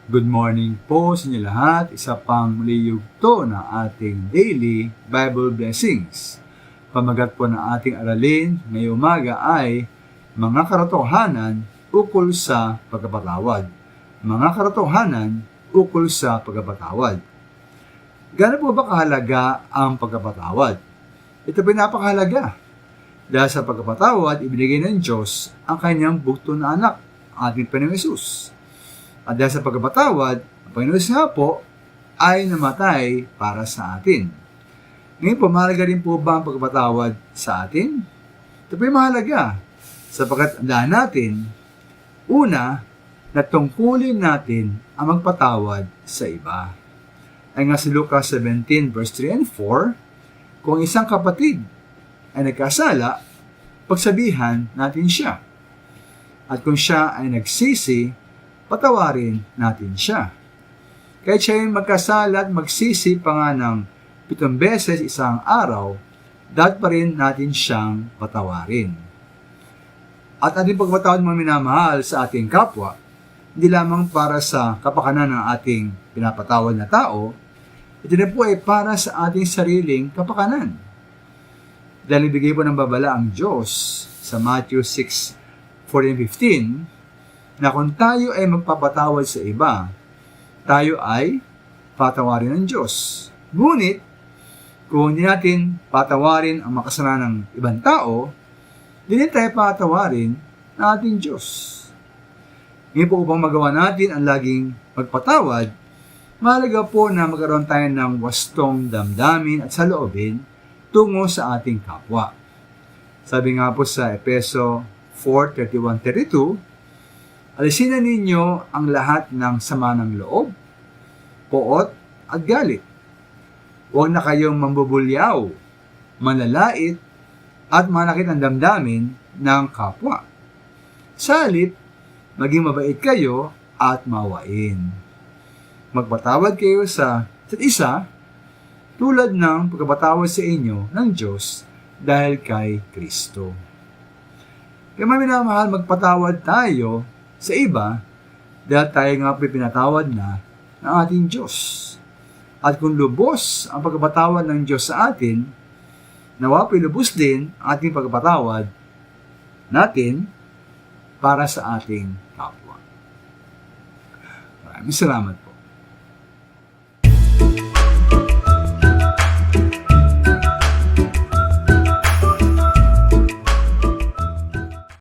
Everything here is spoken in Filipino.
Good morning po sa inyo lahat. Isa pang muli yugto na ating daily Bible blessings. Pamagat po ng ating aralin ngayong umaga ay mga katotohanan ukol sa pagpapatawad. Mga katotohanan ukol sa pagpapatawad. Gaano po ba kahalaga ang pagpapatawad? Ito po napakahalaga. Dahil sa pagpapatawad, ibinigay ng Diyos ang kanyang bugto na anak, ating Panginoong Hesus. At dahil sa pagpapatawad, ang Panginoon nga po ay namatay para sa atin. Ngayon po, mahalaga rin po ba ang pagpapatawad sa atin? Ito po yung mahalaga. Sapagkat tandaan natin, una, na tungkulin natin ang magpatawad sa iba. Ay nga si Lucas 17 verse 3 and 4, kung isang kapatid ay nagkasala, pagsabihan natin siya. At kung siya ay nagsisi, patawarin natin siya. Kahit siya yung magkasala at magsisi pa nga ng 7 beses isang araw, dapat pa rin natin siyang patawarin. At ating pagpatawad mga minamahal sa ating kapwa, hindi lamang para sa kapakanan ng ating pinapatawad na tao, ito na po ay para sa ating sariling kapakanan. Dahil ibigay po ng babala ang Diyos sa Matthew 6:14-15, na kung tayo ay magpapatawad sa iba, tayo ay patawarin ng Diyos. Ngunit, kung hindi natin patawarin ang makasalanan ng ibang tao, hindi tayo patawarin ng ating Diyos. Ngayon po upang magawa natin ang laging magpatawad, mahalaga po na magkaroon tayo ng wastong damdamin at saloobin tungo sa ating kapwa. Sabi nga po sa Efeso 4:31-32, alisin na ninyo ang lahat ng sama ng loob, poot at galit. Huwag na kayong mambubulyaw, manlalait, at manakit ang damdamin ng kapwa. Sa halip, maging mabait kayo at mawain. Magpatawad kayo sa isa't isa, tulad ng pagpapatawad sa inyo ng Diyos dahil kay Kristo. Kaya mga minamahal, magpatawad tayo sa iba dahil tayo nga pinatawad na ng ating Diyos. At kung lubos ang pagpapatawad ng Diyos sa atin, nawa lubos din ang ating pagpapatawad natin para sa ating kapwa. Maraming salamat po.